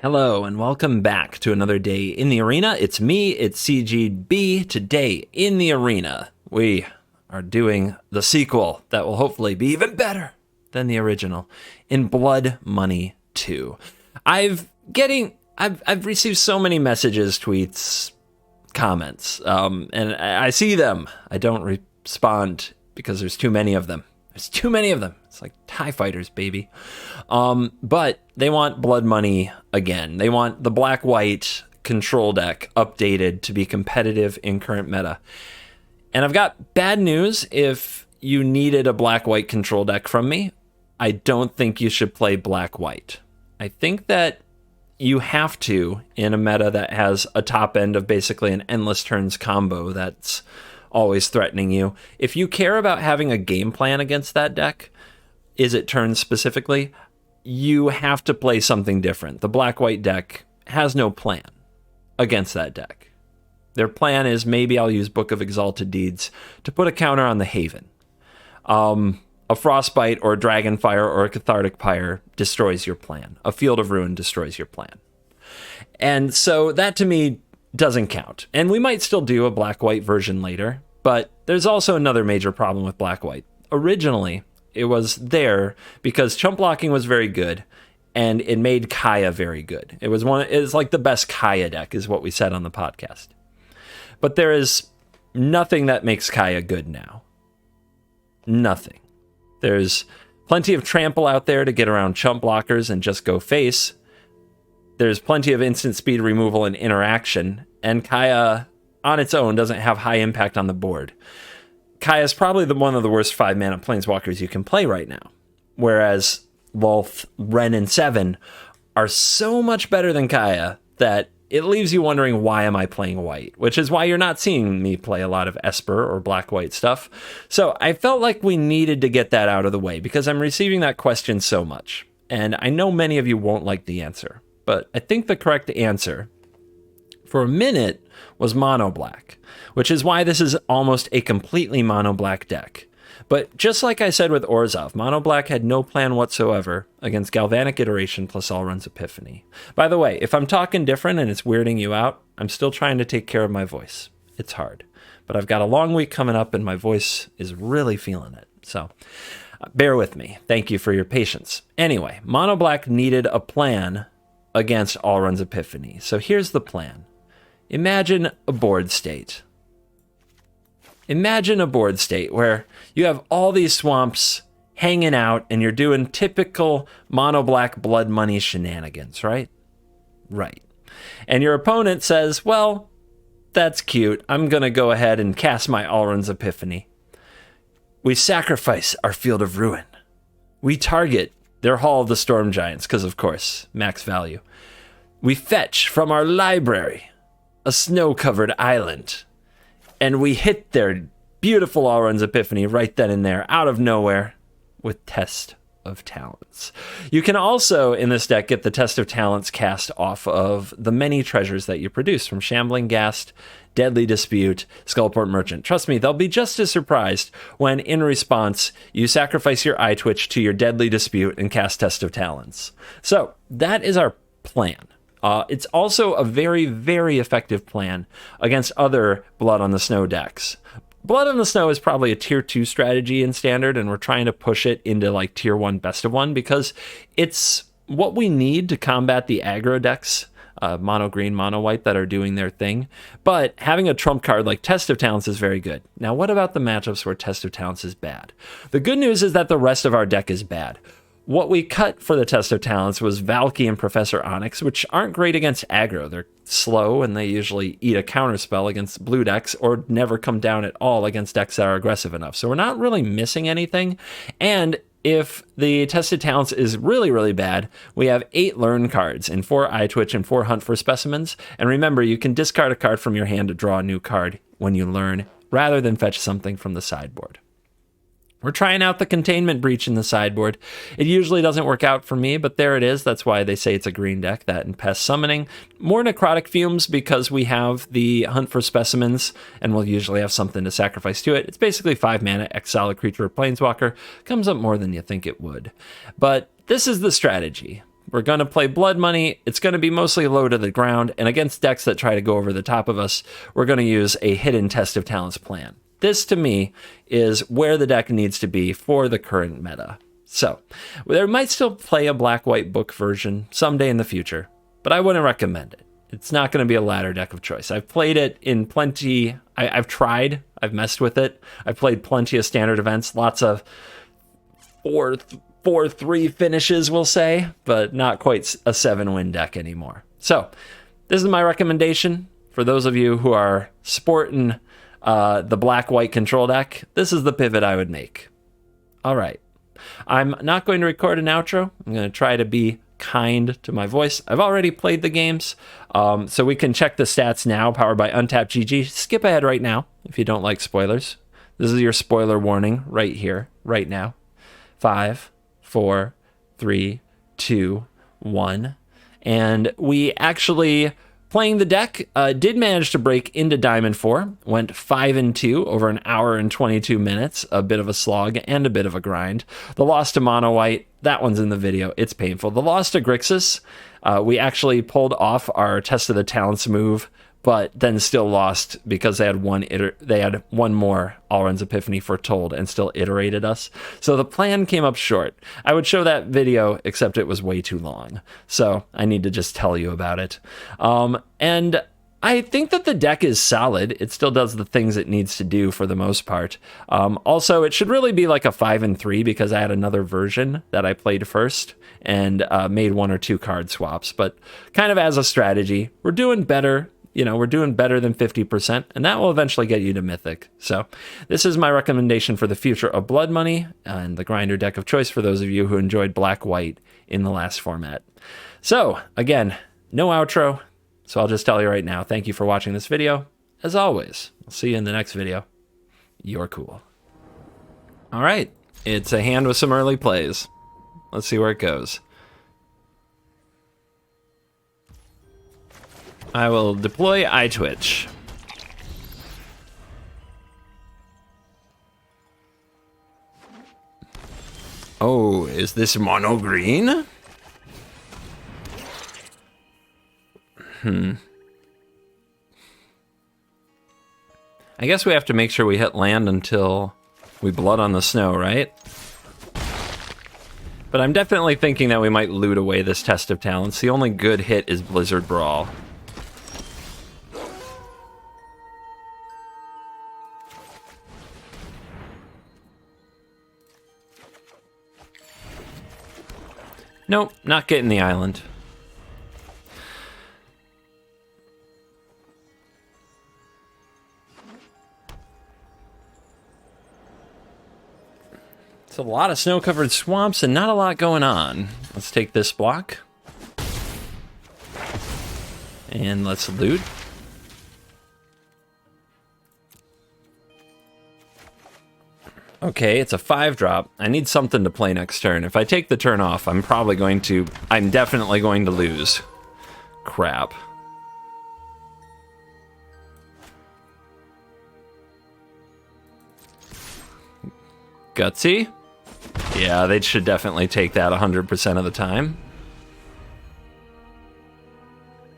Hello and welcome back to another day in the arena. It's me, it's CGB. Today in the arena, we are doing the sequel that will hopefully be even better than the original in Blood Money 2. I've received so many messages, tweets, comments, and I see them. I don't respond because there's too many of them. There's too many of them. It's like TIE fighters, baby. But they want Blood Money again. They want the black-white control deck updated to be competitive in current meta. And I've got bad news if you needed a black-white control deck from me. I don't think you should play black-white. I think that you have to in a meta that has a top end of basically an endless turns combo that's always threatening you. If you care about having a game plan against that deck, is it turns specifically, you have to play something different. The black-white deck has no plan against that deck. Their plan is maybe I'll use Book of Exalted Deeds to put a counter on the Haven. A Frostbite or a Dragonfire or a Cathartic Pyre destroys your plan. A Field of Ruin destroys your plan. And so that to me doesn't count. And we might still do a black-white version later, but there's also another major problem with black-white. Originally, it was there because chump blocking was very good, and it made Kaya very good. It was like the best Kaya deck, is what we said on the podcast. But there is nothing that makes Kaya good now. Nothing. There's plenty of trample out there to get around chump blockers and just go face. There's plenty of instant speed removal and interaction, and Kaya on its own doesn't have high impact on the board. Kaya is probably one of the worst 5-mana planeswalkers you can play right now, whereas Lolth, Ren, and Seven are so much better than Kaya that it leaves you wondering, why am I playing white? Which is why you're not seeing me play a lot of Esper or black-white stuff. So I felt like we needed to get that out of the way because I'm receiving that question so much. And I know many of you won't like the answer, but I think the correct answer for a minute was mono black, which is why this is almost a completely mono black deck. But just like I said with Orzhov, mono black had no plan whatsoever against Galvanic Iteration plus Alrund's Epiphany. By the way, if I'm talking different and it's weirding you out, I'm still trying to take care of my voice. It's hard, but I've got a long week coming up and my voice is really feeling it. So bear with me. Thank you for your patience. Anyway, mono black needed a plan against Alrund's Epiphany. So here's the plan. Imagine a board state. Imagine a board state where you have all these swamps hanging out and you're doing typical mono black Blood Money shenanigans, right? Right. And your opponent says, well, that's cute. I'm going to go ahead and cast my Alrund's Epiphany. We sacrifice our Field of Ruin. We target their Hall of the Storm Giants, because of course, max value. We fetch from our library a snow-covered island, and we hit their beautiful Alrund's Epiphany right then and there, out of nowhere, with Test of Talents. You can also, in this deck, get the Test of Talents cast off of the many treasures that you produce, from Shambling Ghast, Deadly Dispute, Skullport Merchant. Trust me, they'll be just as surprised when, in response, you sacrifice your Eye Twitch to your Deadly Dispute and cast Test of Talents. So, that is our plan. It's also a very, very effective plan against other Blood on the Snow decks. Blood on the Snow is probably a tier 2 strategy in Standard, and we're trying to push it into like tier 1 best of 1 because it's what we need to combat the aggro decks, mono green, mono white, that are doing their thing. But having a trump card like Test of Talents is very good. Now, what about the matchups where Test of Talents is bad? The good news is that the rest of our deck is bad. What we cut for the Test of Talents was Valky and Professor Onyx, which aren't great against aggro. They're slow, and they usually eat a counterspell against blue decks, or never come down at all against decks that are aggressive enough. So we're not really missing anything. And if the Test of Talents is really, really bad, we have 8 Learn cards and 4 Eye Twitch and 4 Hunt for Specimens. And remember, you can discard a card from your hand to draw a new card when you learn, rather than fetch something from the sideboard. We're trying out the Containment Breach in the sideboard. It usually doesn't work out for me, but there it is. That's why they say it's a green deck, that and Pest Summoning. More Necrotic Fumes because we have the Hunt for Specimens, and we'll usually have something to sacrifice to it. It's basically 5 mana, exile a creature or planeswalker. Comes up more than you think it would. But this is the strategy. We're going to play Blood Money. It's going to be mostly low to the ground, and against decks that try to go over the top of us, we're going to use a hidden Test of Talents plan. This, to me, is where the deck needs to be for the current meta. So, there might still play a black-white book version someday in the future, but I wouldn't recommend it. It's not going to be a ladder deck of choice. I've played it in plenty. I've tried. I've messed with it. I've played plenty of standard events, lots of 4-3 finishes, we'll say, but not quite a 7-win deck anymore. So, this is my recommendation for those of you who are sporting the black-white control deck. This is the pivot I would make. All right. I'm not going to record an outro. I'm going to try to be kind to my voice. I've already played the games, so we can check the stats now, powered by Untapped GG. Skip ahead right now if you don't like spoilers. This is your spoiler warning right here, right now. 5, 4, 3, 2, 1. And we actually, playing the deck, did manage to break into Diamond 4, went 5-2 over an hour and 22 minutes, a bit of a slog and a bit of a grind. The loss to Mono White, that one's in the video, it's painful. The loss to Grixis, we actually pulled off our Test of the Talents move, but then still lost because they had one more Alrund's Epiphany foretold and still iterated us. So the plan came up short. I would show that video, except it was way too long. So I need to just tell you about it. And I think that the deck is solid. It still does the things it needs to do for the most part. Also, it should really be like a 5-3 because I had another version that I played first and made 1 or 2 card swaps. But kind of as a strategy, we're doing better. You know, we're doing better than 50%, and that will eventually get you to Mythic. So this is my recommendation for the future of Blood Money and the Grinder deck of choice for those of you who enjoyed Black-White in the last format. So, again, no outro, so I'll just tell you right now, thank you for watching this video. As always, I'll see you in the next video. You're cool. All right, it's a hand with some early plays. Let's see where it goes. I will deploy iTwitch. Oh, is this mono green? I guess we have to make sure we hit land until we blood on the snow, right? But I'm definitely thinking that we might loot away this Test of Talents. The only good hit is Blizzard Brawl. Nope, not getting the island. It's a lot of snow-covered swamps and not a lot going on. Let's take this block. And let's loot. Okay, it's a 5-drop. I need something to play next turn. If I take the turn off, I'm definitely going to lose. Crap. Gutsy? Yeah, they should definitely take that 100% of the time.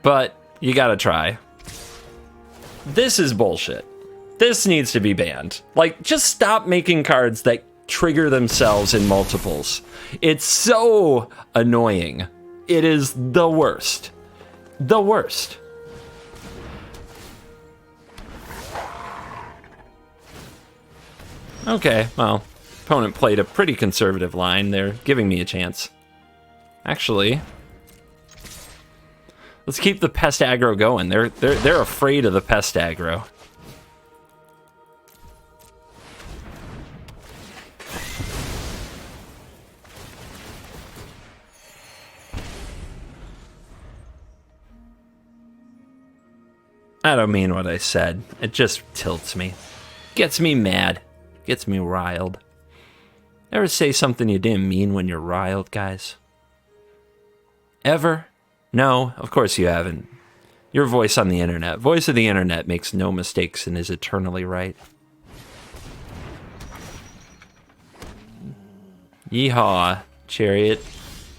But you gotta try. This is bullshit. This needs to be banned. Like, just stop making cards that trigger themselves in multiples. It's so annoying. It is the worst. The worst. Okay, well, opponent played a pretty conservative line. They're giving me a chance. Actually, let's keep the pest aggro going. They're afraid of the pest aggro. I don't mean what I said. It just tilts me. Gets me mad. Gets me riled. Ever say something you didn't mean when you're riled, guys? Ever? No, of course you haven't. Your voice on the internet. Voice of the internet makes no mistakes and is eternally right. Yeehaw, Chariot.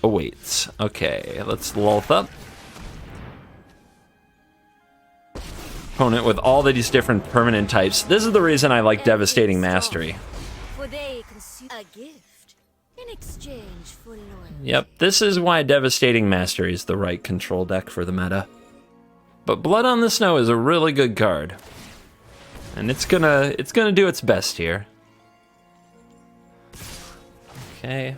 awaits. Okay, let's Lulth up. Opponent with all of these different permanent types. This is the reason I like Devastating Mastery. For they consume a gift in exchange for loyalty. Yep, this is why Devastating Mastery is the right control deck for the meta. But Blood on the Snow is a really good card. And it's gonna do its best here. Okay.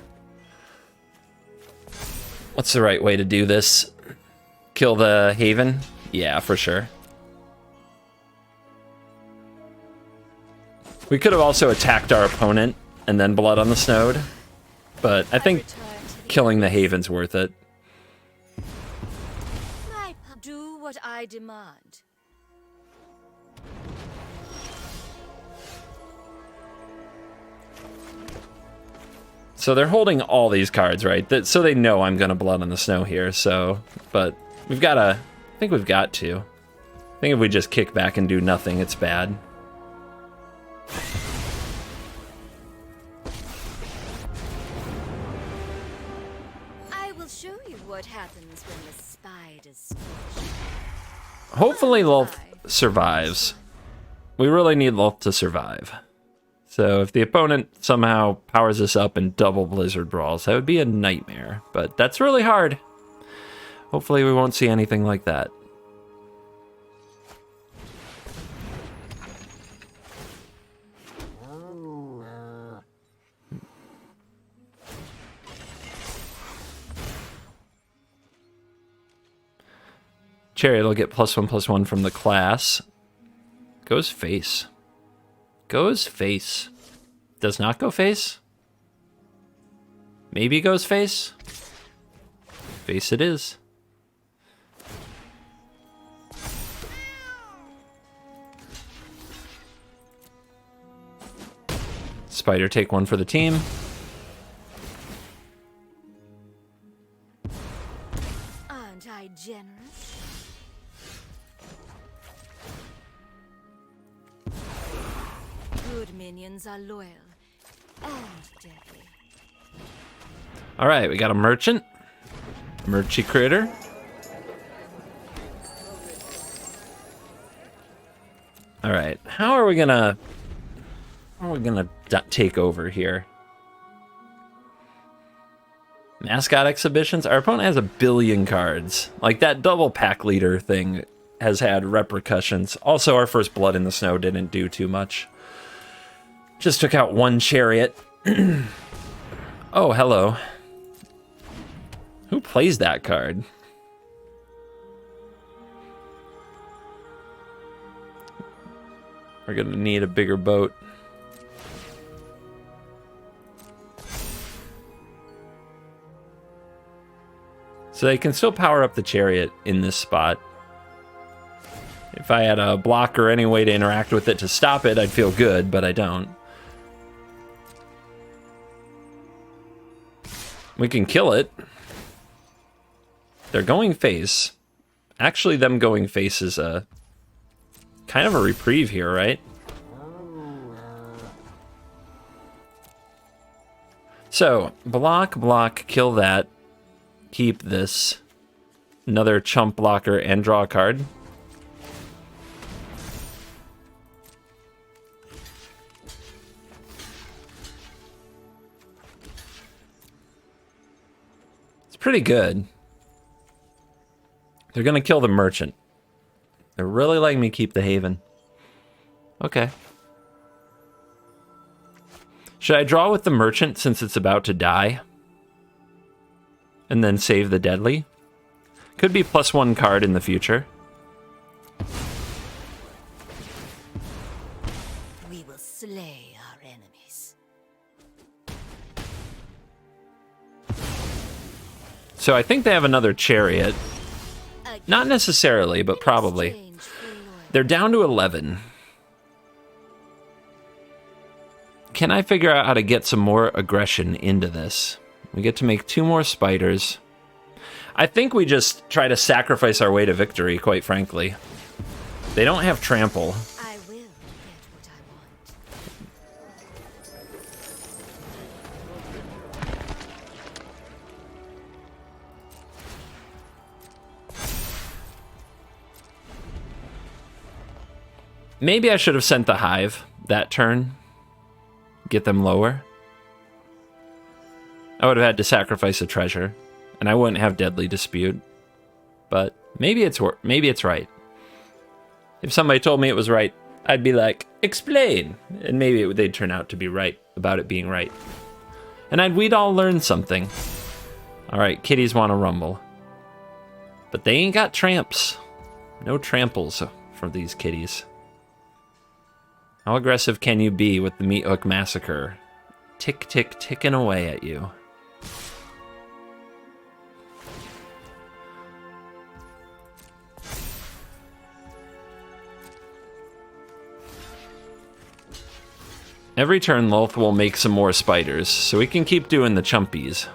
What's the right way to do this? Kill the Haven? Yeah, for sure. We could have also attacked our opponent and then Blood on the Snowed, but I think killing the Haven's worth it. Do what I demand. So they're holding all these cards, right? So they know I'm gonna Blood on the Snow here, so... But we've gotta... I think we've got to. I think if we just kick back and do nothing, it's bad. I will show you what happens when the spiders scorch. Hopefully Lulth survives. We really need Lulth to survive. So if the opponent somehow powers us up and double Blizzard Brawls, that would be a nightmare. But that's really hard. Hopefully we won't see anything like that. Chariot will get +1/+1 from the class. Goes face. Goes face. Does not go face. Maybe goes face. Face it is. Spider take one for the team. Aren't I generous? Good minions are loyal and deadly. All right, we got a merchant. Merchy critter. All right, how are we gonna take over here? Mascot exhibitions? Our opponent has 1 billion cards. Like, that double pack leader thing has had repercussions. Also, our first Blood in the Snow didn't do too much. Just took out 1 chariot. Oh, hello. Who plays that card? We're gonna need a bigger boat. So they can still power up the chariot in this spot. If I had a block or any way to interact with it to stop it, I'd feel good, but I don't. We can kill it. They're going face. Actually, them going face is a kind of a reprieve here, right? So, block, kill that. Keep this. Another chump blocker and draw a card. It's pretty good. They're gonna kill the merchant. They're really letting me keep the Haven. Okay. Should I draw with the merchant since it's about to die? And then save the deadly? Could be +1 card in the future. We will slay our enemies. So I think they have another chariot. Not necessarily, but probably. They're down to 11. Can I figure out how to get some more aggression into this? We get to make 2 more spiders. I think we just try to sacrifice our way to victory, quite frankly. They don't have trample. I will get what I want. Maybe I should have sent the Hive that turn. Get them lower. I would have had to sacrifice a treasure, and I wouldn't have Deadly Dispute. But maybe it's right. If somebody told me it was right, I'd be like, explain. And maybe they'd turn out to be right about it being right. And we'd all learn something. All right, kitties want to rumble. But they ain't got tramps. No tramples for these kitties. How aggressive can you be with the Meat Hook Massacre? Tick, tick, ticking away at you. Every turn, Lolth will make some more spiders, so we can keep doing the chumpies.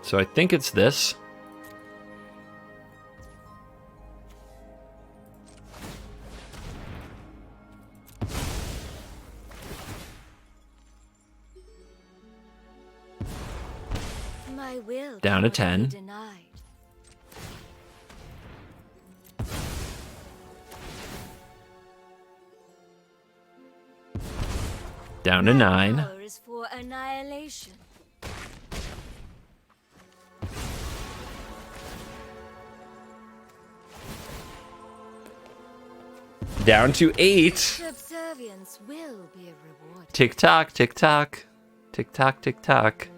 So I think it's this. My will Down to cannot 10. be denied. Down to 9. Power is for annihilation. Down to 8. Subservience will be a reward. Tick tock, tick tock. Tick tock, tick tock.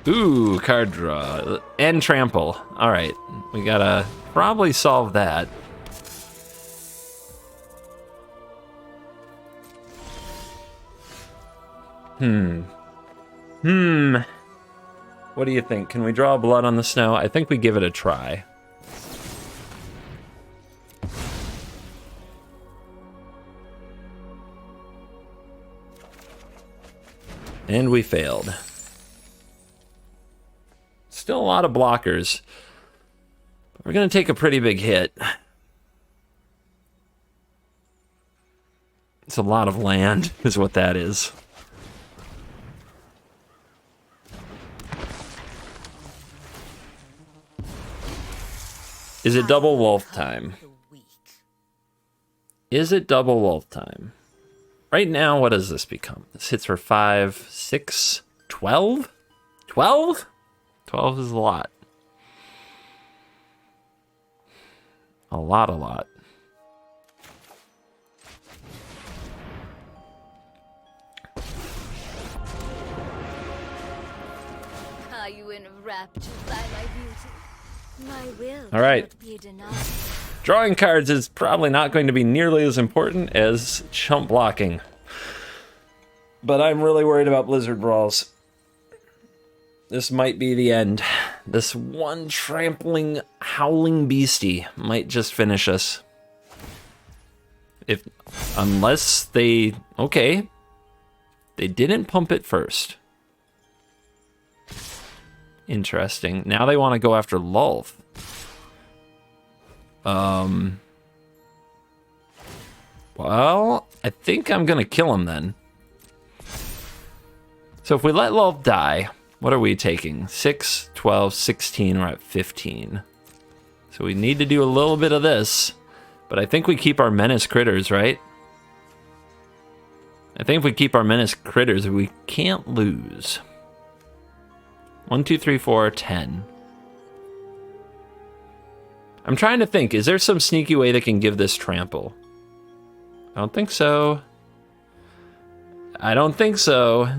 Ooh, card draw. And trample. Alright, we gotta probably solve that. What do you think? Can we draw blood on the snow? I think we give it a try. And we failed. Still a lot of blockers. We're gonna take a pretty big hit. It's a lot of land, is what that is. Is it double wolf time? Is it double wolf time? Right now, what does this become? This hits for 5, 6, 12? 12? 12 is a lot. A lot. Are you enraptured by my beauty? My will All right. cannot be denied. Drawing cards is probably not going to be nearly as important as chump blocking. But I'm really worried about Blizzard Brawls. This might be the end. This one trampling, howling beastie might just finish us. Unless they... Okay. They didn't pump it first. Interesting. Now they want to go after Lolth. Well, I think I'm going to kill him then. So if we let Lolth die, what are we taking? 6, 12, 16, we're at 15. So we need to do a little bit of this. But I think we keep our menace critters, right? I think if we keep our menace critters, we can't lose. 1, 2, 3, 4, 10. I'm trying to think, is there some sneaky way that can give this trample? I don't think so. I don't think so.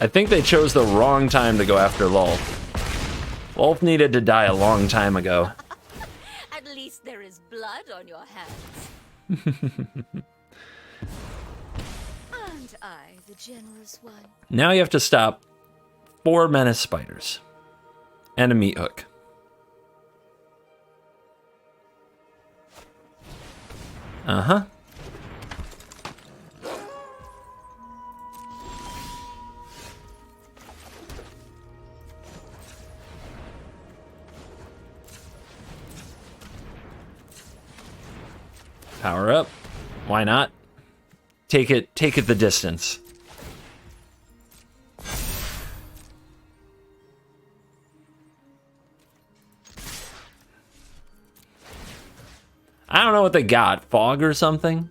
I think they chose the wrong time to go after Lolth. Lolth needed to die a long time ago. At least there is blood on your hands. Aren't I the generous one? Now you have to stop 4 menace spiders. And a meat hook. Uh-huh. Power up. Why not? Take it the distance. I don't know what they got. Fog or something?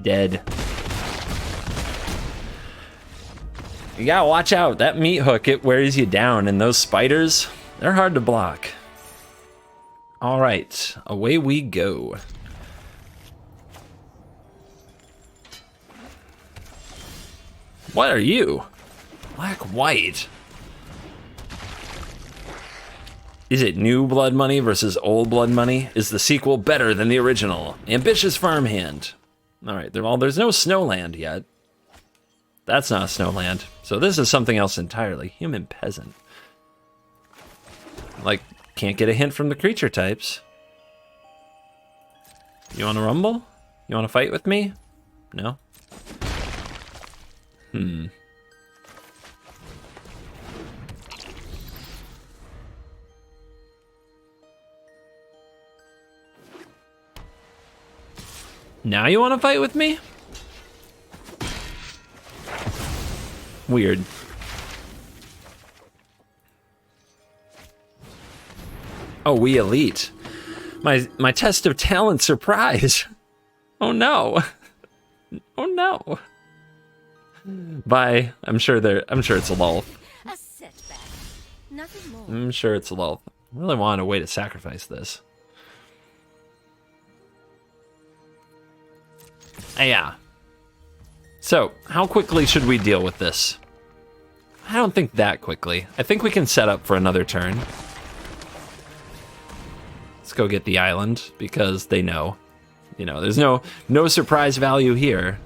Dead. You gotta watch out. That meat hook, it wears you down. And those spiders, they're hard to block. All right, away we go. What are you? Black white. Is it new blood money versus old blood money? Is the sequel better than the original? Ambitious farmhand. All right, well, there's no snowland yet. That's not a snowland. So this is something else entirely. Human peasant. Like, can't get a hint from the creature types. You want to rumble? You want to fight with me? No? Now you want to fight with me? Weird. Oh, we elite. My test of talent surprise. Oh no. Oh no. Bye. I'm sure it's a lull. A setback. Nothing more. I'm sure it's a lull. I really want a way to sacrifice this. Yeah. So, how quickly should we deal with this? I don't think that quickly. I think we can set up for another turn. Let's go get the island, because they know. You know, there's no surprise value here.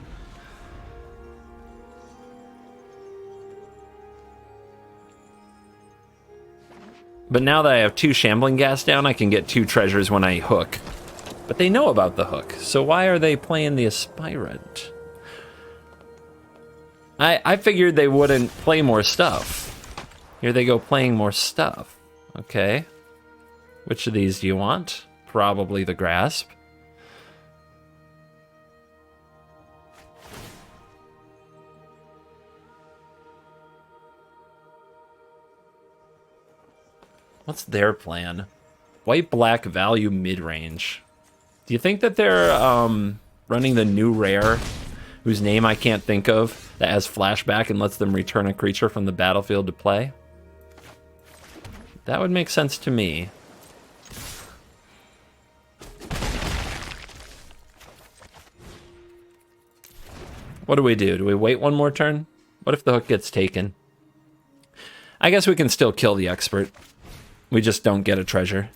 But now that I have 2 shambling gas down, I can get 2 treasures when I hook. But they know about the hook, so why are they playing the aspirant? I figured they wouldn't play more stuff. Here they go playing more stuff. Okay. Which of these do you want? Probably the grasp. What's their plan? White-black value mid-range. Do you think that they're running the new rare, whose name I can't think of, that has flashback and lets them return a creature from the battlefield to play? That would make sense to me. What do we do? Do we wait one more turn? What if the hook gets taken? I guess we can still kill the expert. We just don't get a treasure.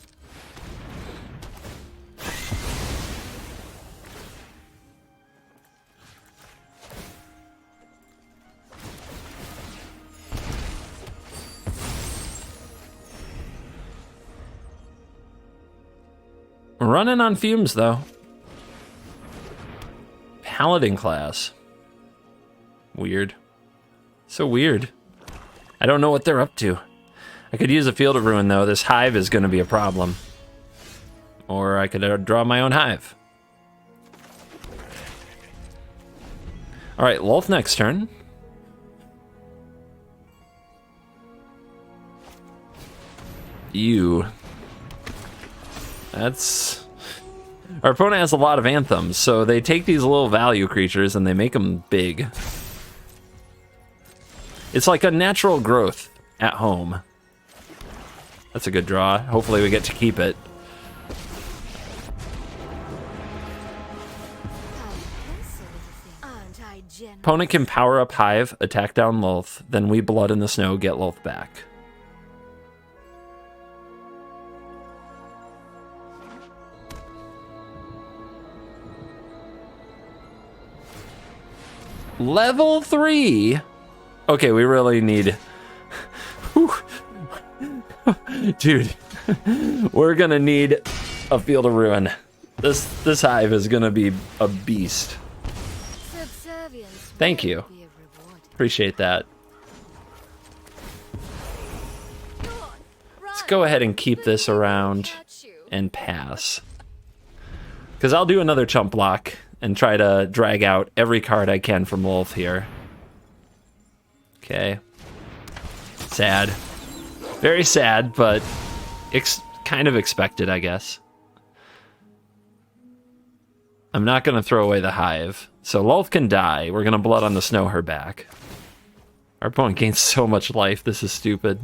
We're running on fumes, though. Paladin class. Weird. So weird. I don't know what they're up to. I could use a Field of Ruin, though. This hive is going to be a problem. Or I could draw my own hive. All right, Lolth next turn. You. That's... Our opponent has a lot of anthems, so they take these little value creatures and they make them big. It's like a natural growth at home. That's a good draw. Hopefully we get to keep it. Opponent can power up Hive, attack down Lolth, then we Blood in the Snow, get Lolth back. Level 3? Okay, we really need... Dude, we're gonna need a Field of Ruin. This hive is gonna be a beast. Thank you. Appreciate that. Let's go ahead and keep this around and pass. Because I'll do another chump block and try to drag out every card I can from Lolth here. Okay. Sad. Very sad, but kind of expected, I guess. I'm not going to throw away the hive. So Lolth can die. We're going to blood on the snow her back. Our opponent gains so much life. This is stupid.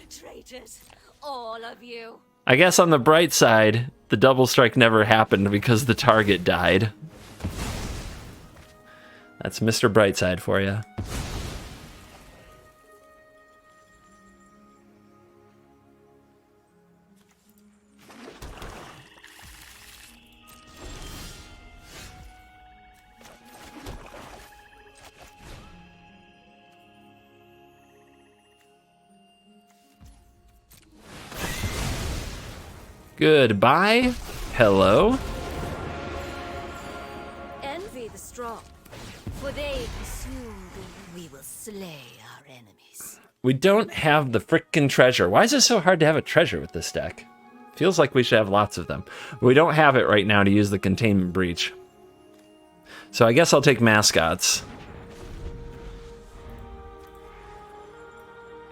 Traitors, all of you. I guess on the bright side, the double strike never happened because the target died. That's Mr. Brightside for you. Goodbye. Hello. Envy the strong, for they consume the we will slay our enemies. We don't have the frickin' treasure. Why is it so hard to have a treasure with this deck? Feels like we should have lots of them. We don't have it right now to use the containment breach. So I guess I'll take mascots.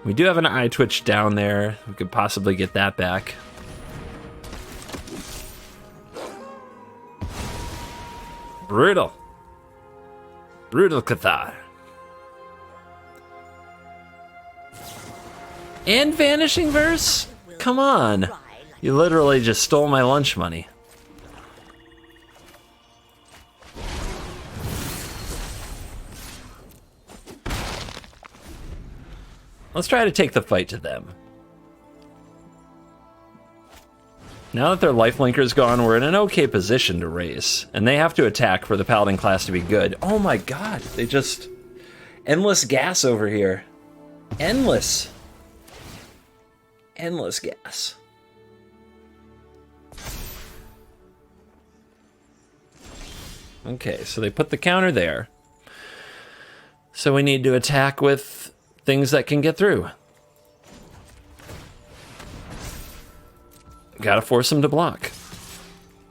We do have an eye twitch down there. We could possibly get that back. Brutal. Brutal Cathar. And Vanishing Verse? Come on. You literally just stole my lunch money. Let's try to take the fight to them. Now that their lifelinker's gone, we're in an okay position to race. And they have to attack for the Paladin class to be good. Oh my god, they just... Endless gas over here. Endless. Endless gas. Okay, so they put the counter there. So we need to attack with things that can get through. Gotta force them to block.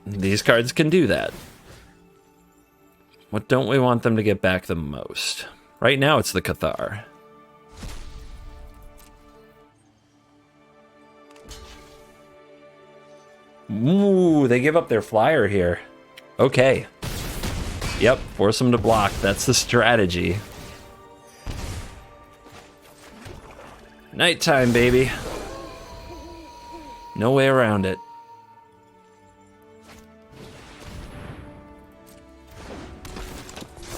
These cards can do that. What don't we want them to get back the most? Right now it's the Cathar. Ooh, they give up their flyer here. Okay. Yep, force them to block. That's the strategy. Nighttime, baby. No way around it.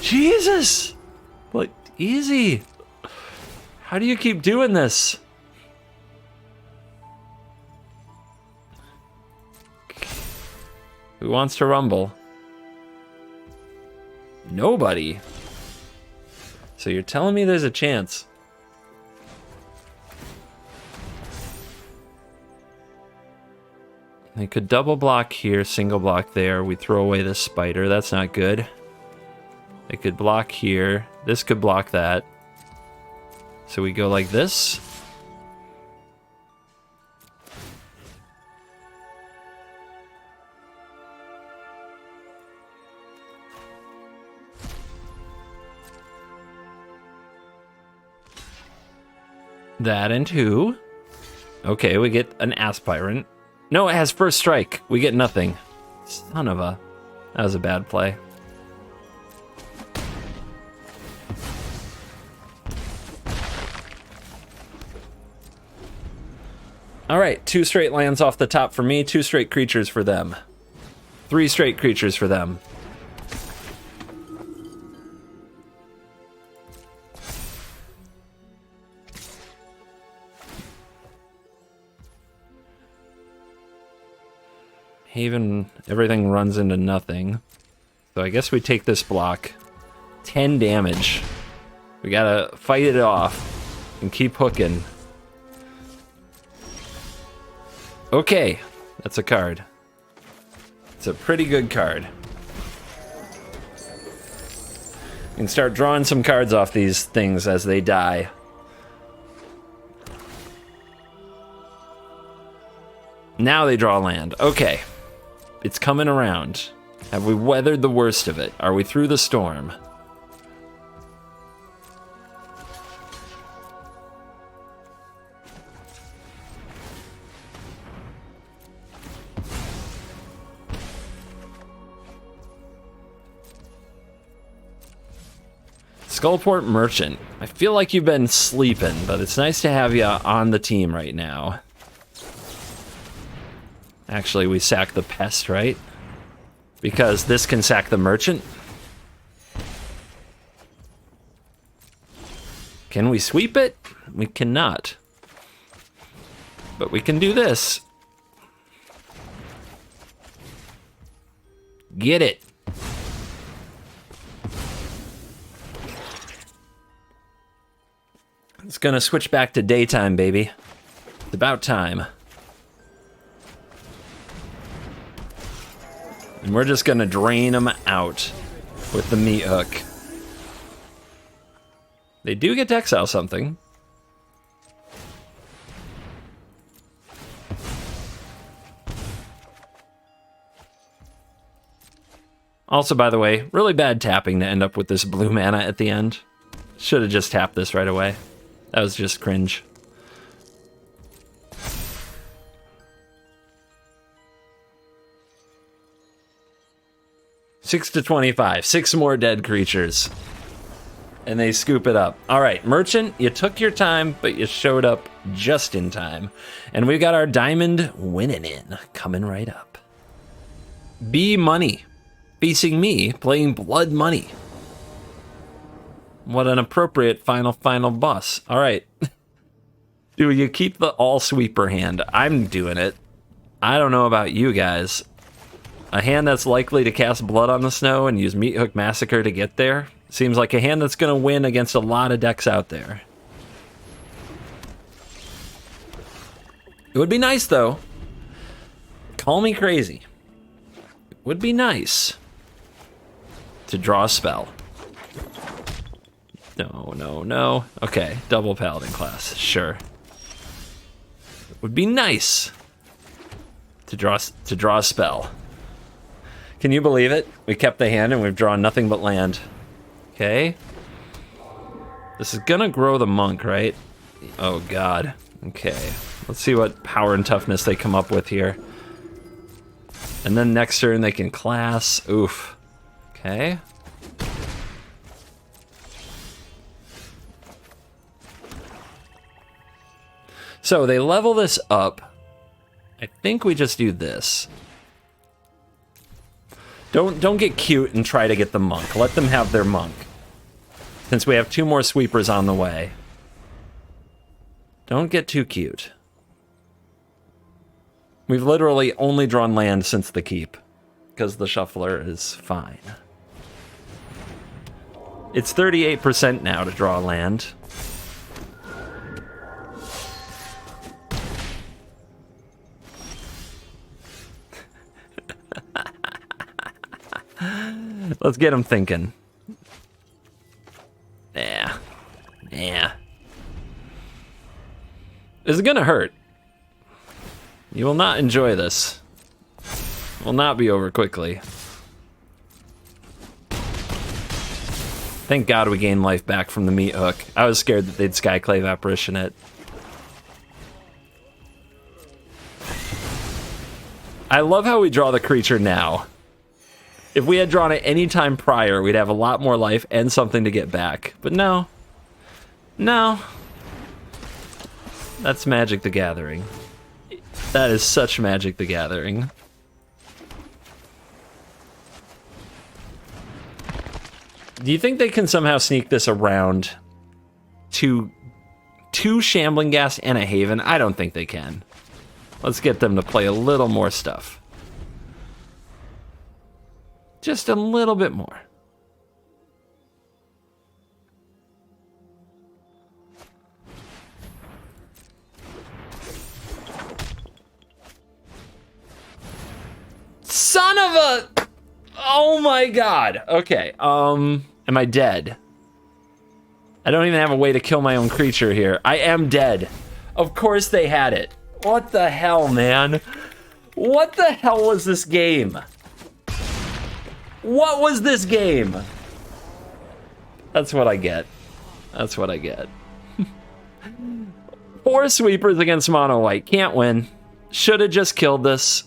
Jesus! What? Easy. How do you keep doing this? Who wants to rumble? Nobody. So you're telling me there's a chance? They could double block here, single block there. We throw away this spider. That's not good. They could block here. This could block that. So we go like this. That and two. Okay, we get an aspirant. No, it has first strike. We get nothing. Son of a... That was a bad play. Alright, 2 straight lands off the top for me, 2 straight creatures for them. 3 straight creatures for them. Haven, everything runs into nothing. So I guess we take this block. 10 damage. We gotta fight it off and keep hooking. Okay, that's a card. It's a pretty good card. You can start drawing some cards off these things as they die. Now they draw land. Okay. It's coming around. Have we weathered the worst of it? Are we through the storm? Skullport Merchant. I feel like you've been sleeping, but it's nice to have you on the team right now. Actually, we sack the Pest, right? Because this can sack the Merchant. Can we sweep it? We cannot. But we can do this. Get it. It's gonna switch back to daytime, baby. It's about time. And we're just gonna drain them out with the meat hook. They do get to exile something. Also, by the way, really bad tapping to end up with this blue mana at the end. Should have just tapped this right away. That was just cringe. Six to 25. 6 more dead creatures. And they scoop it up. All right, Merchant, you took your time, but you showed up just in time. And we've got our diamond winning in, coming right up. B Money, facing me, playing Blood Money. What an appropriate final boss. All right. Do you keep the all sweeper hand? I'm doing it. I don't know about you guys. A hand that's likely to cast Blood on the Snow and use Meat Hook Massacre to get there seems like a hand that's going to win against a lot of decks out there. It would be nice, though. Call me crazy. It would be nice to draw a spell. No. Okay, double Paladin class, sure. It would be nice to draw a spell. Can you believe it? We kept the hand and we've drawn nothing but land. Okay. This is gonna grow the monk, right? Oh god. Okay. Let's see what power and toughness they come up with here. And then next turn they can class. Oof. Okay. So they level this up. I think we just do this. Don't get cute and try to get the monk. Let them have their monk. Since we have 2 more sweepers on the way. Don't get too cute. We've literally only drawn land since the keep. Because the shuffler is fine. It's 38% now to draw land. Let's get him thinking. Yeah. This is gonna hurt. You will not enjoy this. It will not be over quickly. Thank God we gained life back from the meat hook. I was scared that they'd Skyclave Apparition it. I love how we draw the creature now. If we had drawn it any time prior, we'd have a lot more life and something to get back. But no. No. That's Magic the Gathering. That is such Magic the Gathering. Do you think they can somehow sneak this around to 2 Shambling Gas and a Haven? I don't think they can. Let's get them to play a little more stuff. Just a little bit more. Son of a... Oh my god. Okay, am I dead? I don't even have a way to kill my own creature here. I am dead. Of course they had it. What the hell, man? What the hell was this game? What was this game? That's what I get. That's what I get. 4 sweepers against mono white. Can't win. Should have just killed this.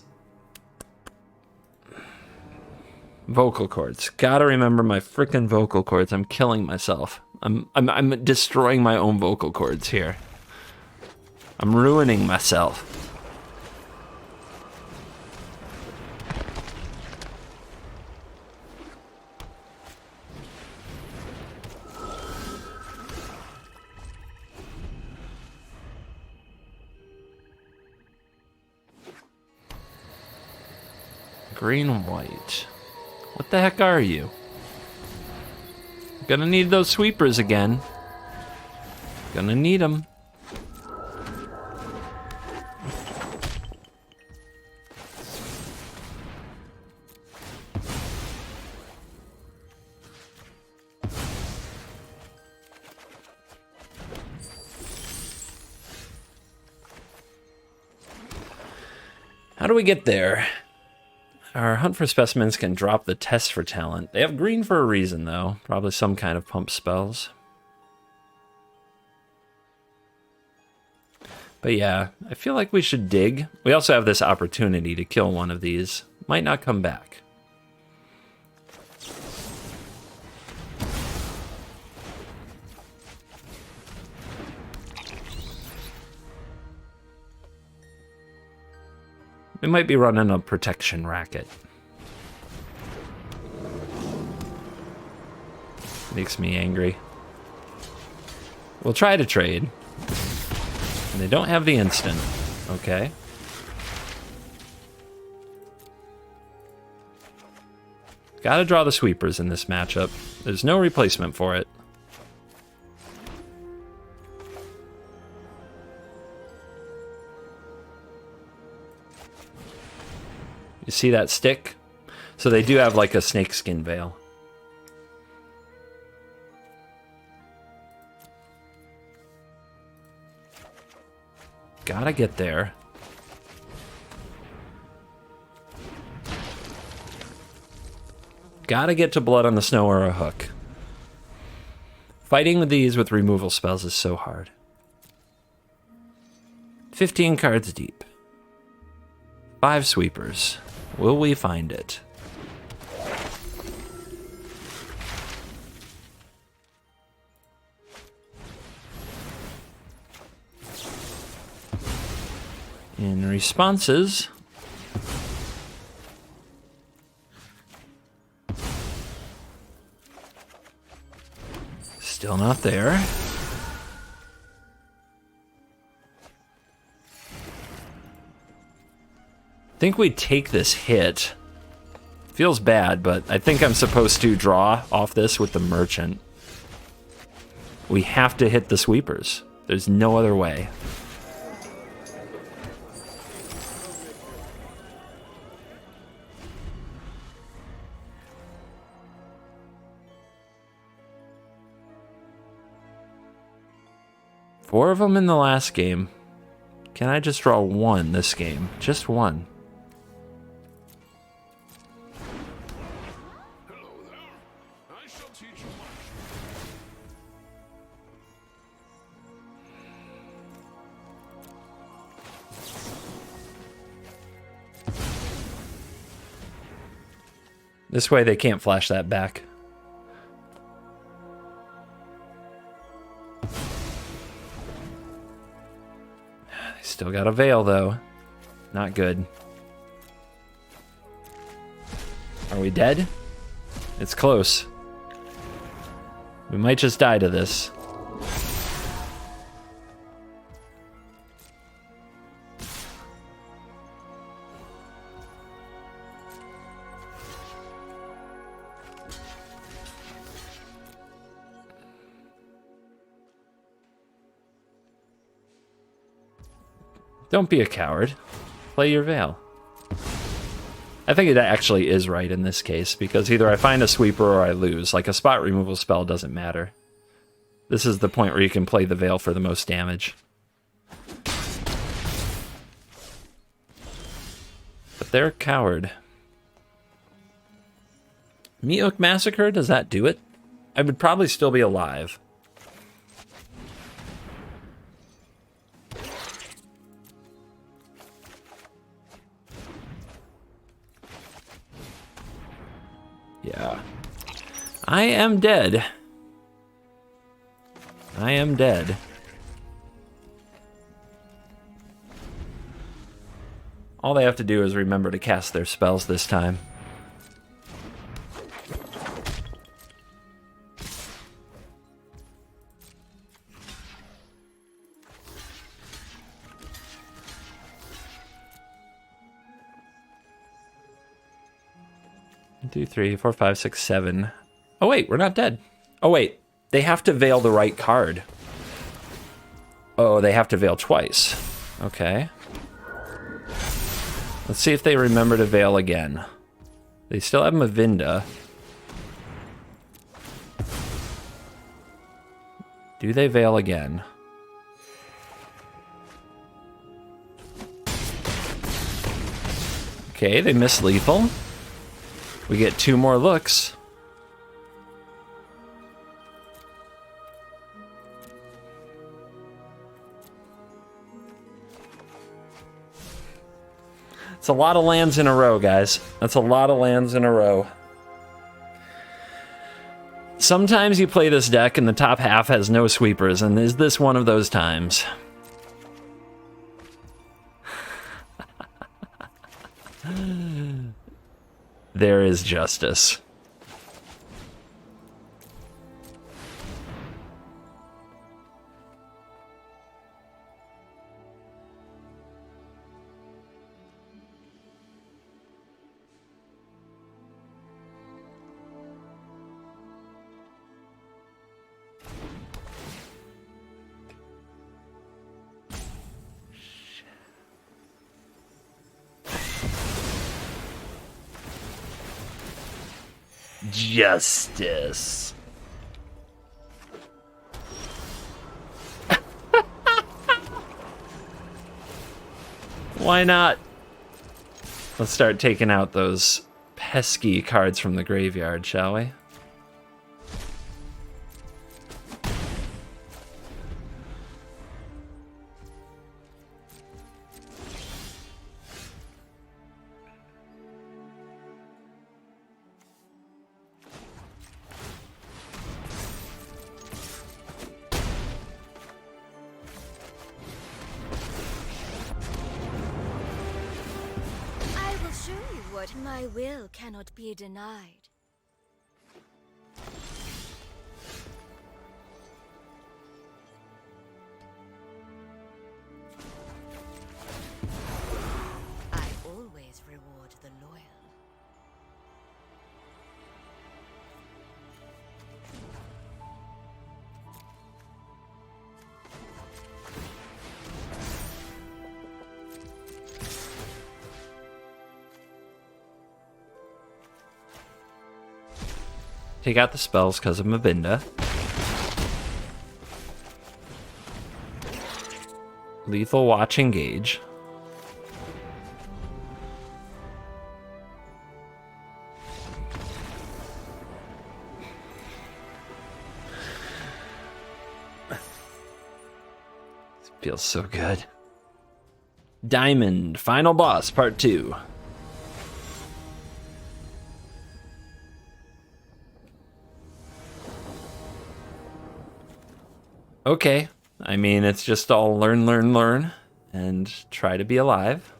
Vocal cords. Gotta remember my frickin' vocal cords. I'm killing myself. I'm destroying my own vocal cords here. I'm ruining myself. Green, white. What the heck are you? Gonna need those sweepers again. Gonna need them. How do we get there? Our hunt for specimens can drop the test for talent. They have green for a reason, though. Probably some kind of pump spells. But yeah, I feel like we should dig. We also have this opportunity to kill one of these. Might not come back. We might be running a protection racket. Makes me angry. We'll try to trade. And they don't have the instant. Okay. Gotta draw the sweepers in this matchup. There's no replacement for it. You see that stick? So they do have like a snakeskin veil. Gotta get there. Gotta get to blood on the snow or a hook. Fighting with these with removal spells is so hard. 15 cards deep. 5 sweepers. Will we find it? In responses, still not there. I think we take this hit. Feels bad, but I think I'm supposed to draw off this with the merchant. We have to hit the sweepers. There's no other way. Four of them in the last game. Can I just draw one this game? Just one. This way they can't flash that back. They still got a veil, though. Not good. Are we dead? It's close. We might just die to this. Don't be a coward. Play your veil. I think it actually is right in this case, because either I find a sweeper or I lose. Like, a spot removal spell doesn't matter. This is the point where you can play the veil for the most damage. But they're a coward. Meat Massacre, does that do it? I would probably still be alive. Yeah. I am dead. I am dead. All they have to do is remember to cast their spells this time. One, two, three, four, five, six, seven. Oh wait, we're not dead. Oh wait, they have to veil the right card. Oh, they have to veil twice. Okay. Let's see if they remember to veil again. They still have Mavinda. Do they veil again? Okay, they miss lethal. We get 2 more looks. It's a lot of lands in a row, guys. That's a lot of lands in a row. Sometimes you play this deck and the top half has no sweepers, and is this one of those times? There is justice. Justice. Why not? Let's start taking out those pesky cards from the graveyard, shall we? My will cannot be denied. I always reward the loyal. Take out the spells because of Mavinda. Lethal Watch engage. Feels so good. Diamond, Final Boss, Part 2. Okay, I mean, it's just all learn, learn, learn, and try to be alive.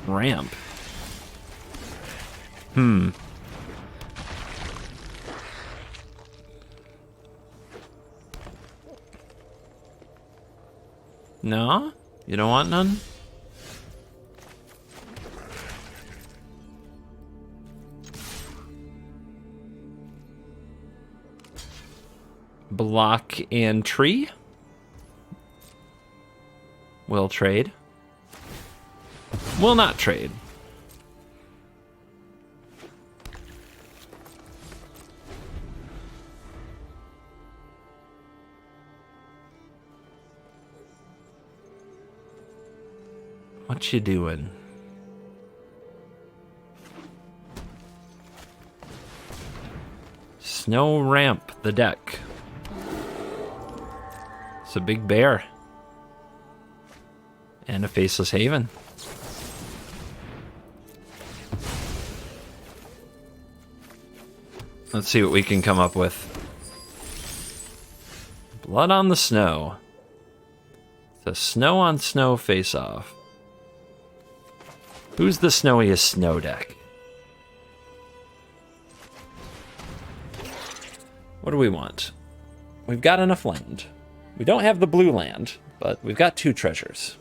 Ramp. No? You don't want none? Block and tree. Will trade. Will not trade. What you doing? Snow ramp the deck. It's a big bear. And a Faceless Haven. Let's see what we can come up with. Blood on the Snow. It's a snow on snow face-off. Who's the snowiest snow deck? What do we want? We've got enough land. We don't have the blue land, but we've got 2 treasures.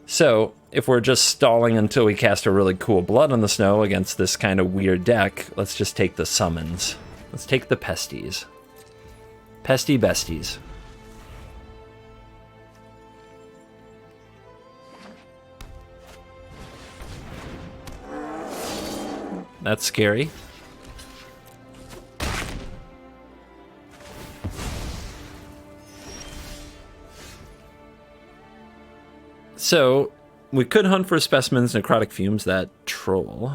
So, if we're just stalling until we cast a really cool Blood on the Snow against this kind of weird deck, let's just take the summons. Let's take the pesties. Pesty besties. That's scary. So, we could hunt for specimens, necrotic fumes, that troll.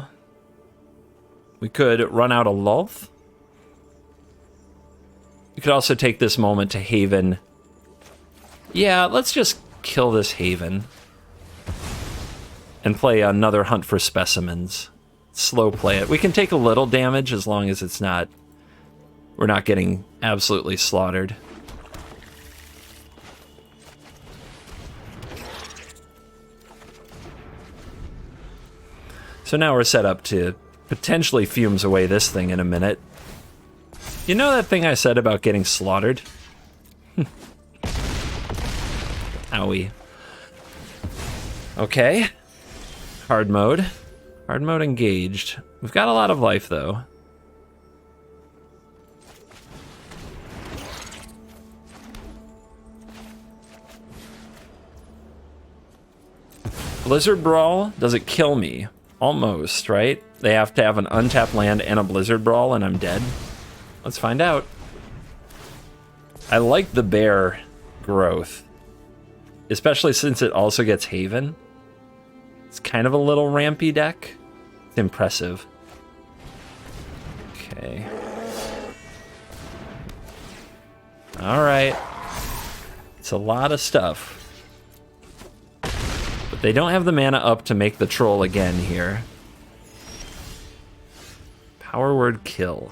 We could run out a Lulth. We could also take this moment to Haven. Yeah, let's just kill this Haven. And play another hunt for specimens. Slow play it. We can take a little damage as long as it's not... we're not getting absolutely slaughtered. So now we're set up to potentially fumes away this thing in a minute. You know that thing I said about getting slaughtered? Owie. Okay. Hard mode. Hard mode engaged. We've got a lot of life, though. Blizzard Brawl, does it kill me? Almost, right? They have to have an untapped land and a Blizzard Brawl and I'm dead. Let's find out. I like the bear growth. Especially since it also gets Haven. It's kind of a little rampy deck. It's impressive. Okay. Alright. It's a lot of stuff. But they don't have the mana up to make the troll again here. Power word kill.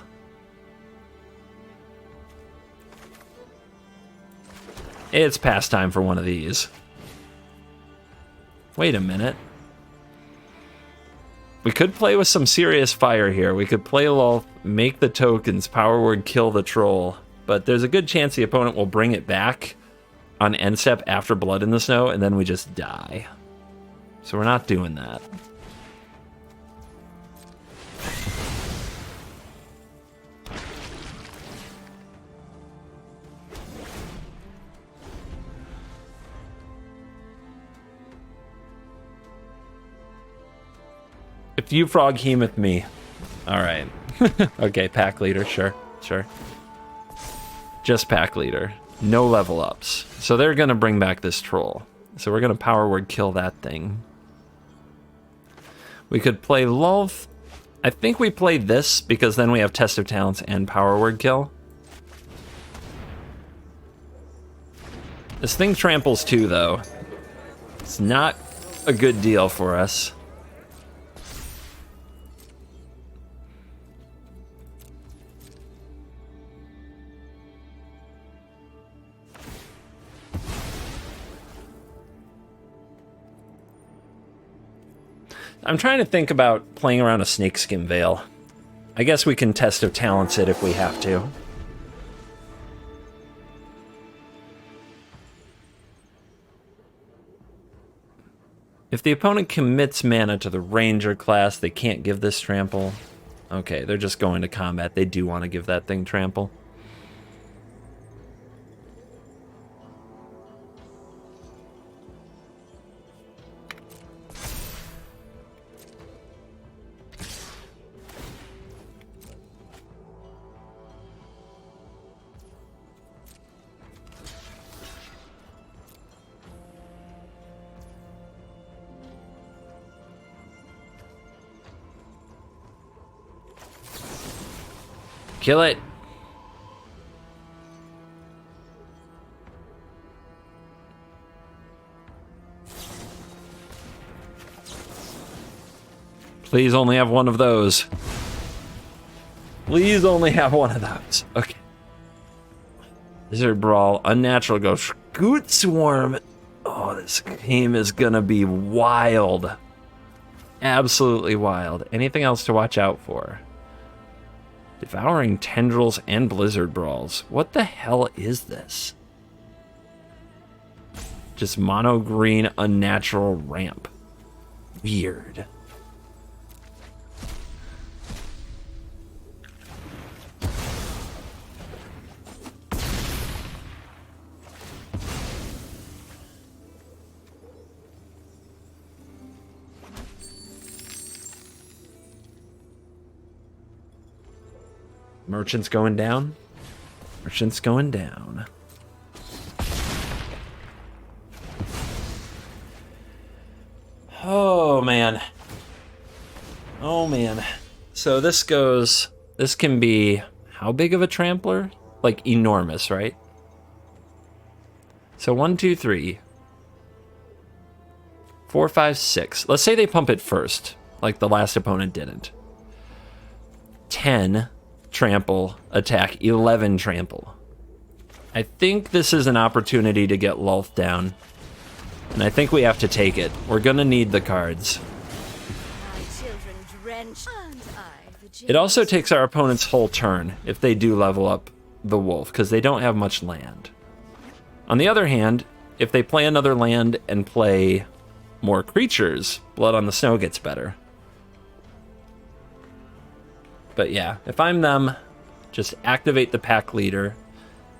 It's past time for one of these. Wait a minute. We could play with some serious fire here. We could play Lulth, make the tokens, power word kill the troll. But there's a good chance the opponent will bring it back on end step after Blood in the Snow, and then we just die. So we're not doing that. If you frog hemeth me. Alright. Okay, pack leader, sure. Just pack leader. No level ups. So they're gonna bring back this troll. So we're gonna power word kill that thing. We could play Lulth. I think we played this because then we have Test of Talents and power word kill. This thing tramples too, though. It's not a good deal for us. I'm trying to think about playing around a Snakeskin Veil. I guess we can Test of Talents it if we have to. If the opponent commits mana to the Ranger class, they can't give this trample. Okay, they're just going to combat. They do want to give that thing trample. Kill it. Please only have one of those. Please only have one of those. Okay. Lizard Brawl, Unnatural Go, Scoot Swarm. Oh, this game is gonna be wild. Absolutely wild. Anything else to watch out for? Devouring Tendrils and Blizzard Brawls. What the hell is this? Just mono green unnatural ramp. Weird. Merchant's going down. Merchant's going down. Oh, man. Oh, man. So this can be, how big of a trampler? Like, enormous, right? So 1, 2, 3. 4, 5, 6. Let's say they pump it first, like the last opponent didn't. 10 trample, attack, 11 trample. I think this is an opportunity to get Lulth down. And I think we have to take it. We're gonna need the cards. It also takes our opponent's whole turn if they do level up the wolf, because they don't have much land. On the other hand, if they play another land and play more creatures, Blood on the Snow gets better. But yeah, if I'm them, just activate the pack leader,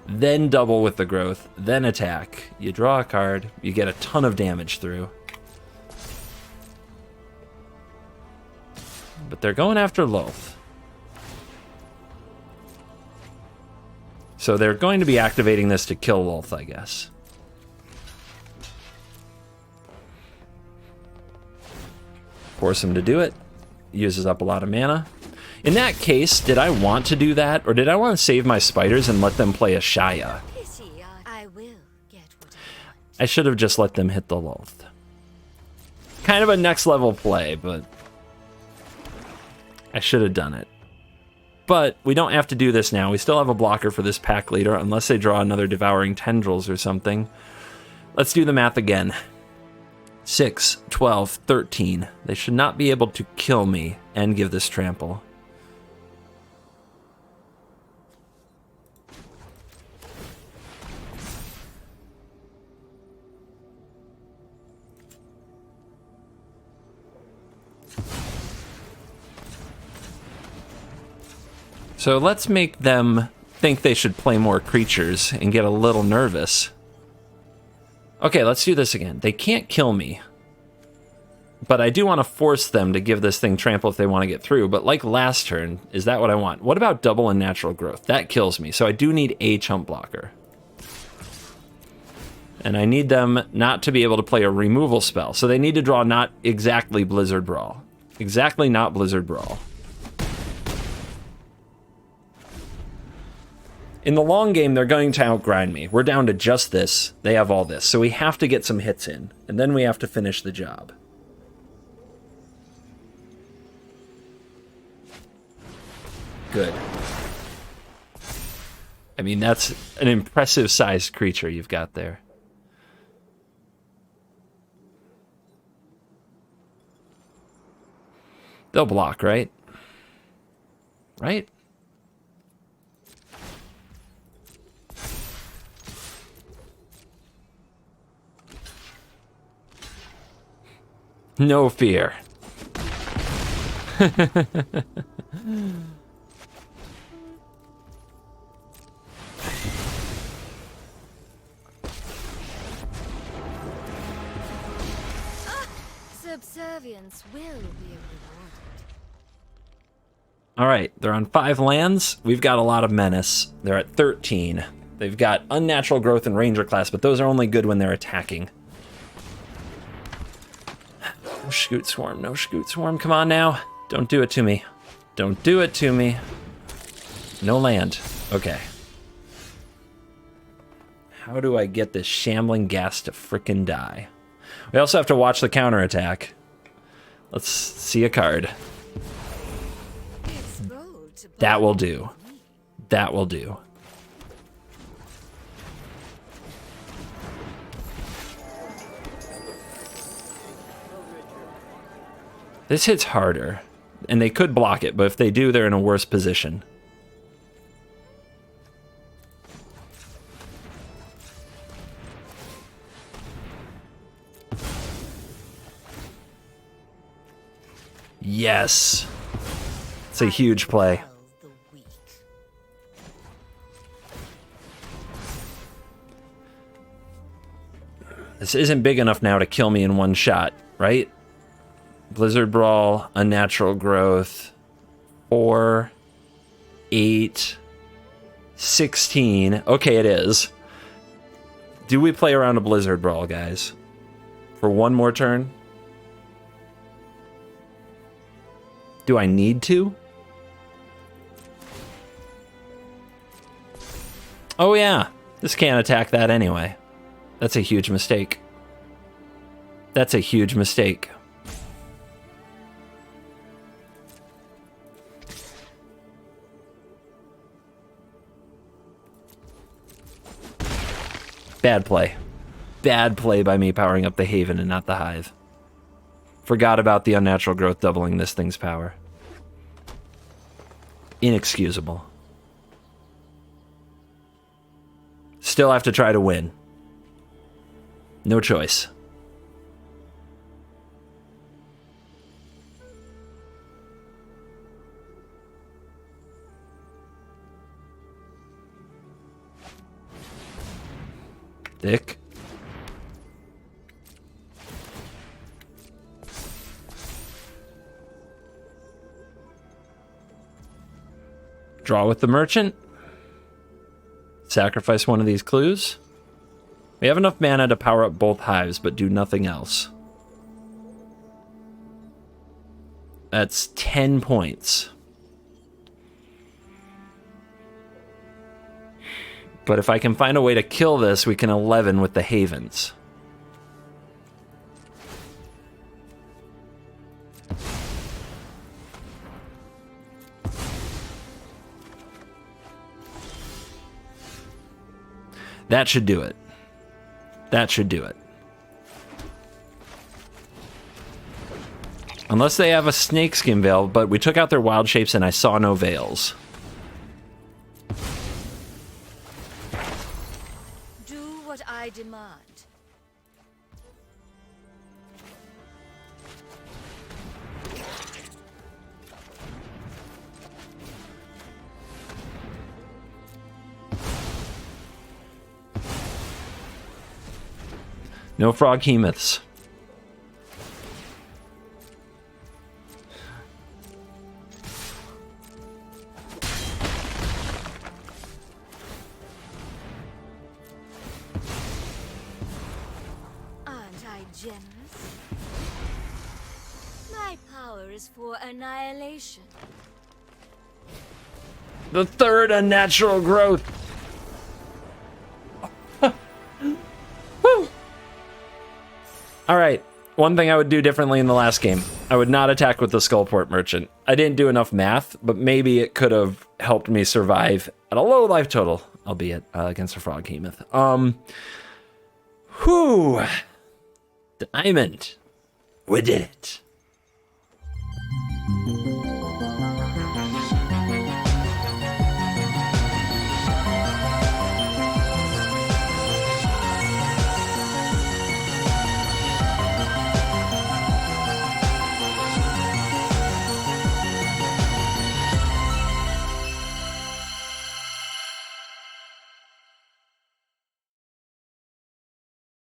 then double with the growth, then attack. You draw a card, you get a ton of damage through. But they're going after Lulth. So they're going to be activating this to kill Lulth, I guess. Force him to do it. Uses up a lot of mana. In that case, did I want to do that, or did I want to save my spiders and let them play a Shaya? I should have just let them hit the Lulth. Kind of a next level play, but I should have done it. But we don't have to do this now. We still have a blocker for this pack leader, unless they draw another Devouring Tendrils or something. Let's do the math again. 6, 12, 13. They should not be able to kill me and give this trample. So let's make them think they should play more creatures and get a little nervous. Okay, let's do this again. They can't kill me. But I do want to force them to give this thing trample if they want to get through. But like last turn, is that what I want? What about double and natural growth? That kills me. So I do need a chump blocker. And I need them not to be able to play a removal spell. So they need to draw not exactly Blizzard Brawl. Exactly not Blizzard Brawl. In the long game, they're going to outgrind me. We're down to just this. They have all this. So we have to get some hits in. And then we have to finish the job. Good. I mean, that's an impressive sized creature you've got there. They'll block, right? Right? No fear. Subservience will be rewarded. All right, they're on 5 lands. We've got a lot of menace. They're at 13. They've got unnatural growth and ranger class, but those are only good when they're attacking. No Scoot Swarm, no Scoot Swarm. Come on now. Don't do it to me. Don't do it to me. No land. Okay. How do I get this shambling gas to frickin' die? We also have to watch the counterattack. Let's see a card. It's bold to That will bargain do. with me. That will do. This hits harder, and they could block it, but if they do, they're in a worse position. Yes. It's a huge play. Quell the weak. This isn't big enough now to kill me in one shot, right? Blizzard Brawl, Unnatural Growth, 4, 8, 16. Okay, it is. Do we play around a Blizzard Brawl, guys? For one more turn? Do I need to? Oh yeah, this can't attack that anyway. That's a huge mistake. That's a huge mistake. Bad play. Bad play by me powering up the Haven and not the Hive. Forgot about the Unnatural Growth doubling this thing's power. Inexcusable. Still have to try to win. No choice. Dick. Draw with the merchant. Sacrifice one of these clues. We have enough mana to power up both hives, but do nothing else. That's 10 points. But if I can find a way to kill this, we can 11 with the Havens. That should do it. That should do it. Unless they have a snakeskin veil, but we took out their wild shapes and I saw no veils. Do what I demand. No frog hemoths. Aren't I generous? My power is for annihilation. The third unnatural growth. Woo. All right. One thing I would do differently in the last game. I would not attack with the Skullport Merchant. I didn't do enough math, but maybe it could have helped me survive at a low life total, albeit against a Frog Hemoth. Whew. Diamond. We did it.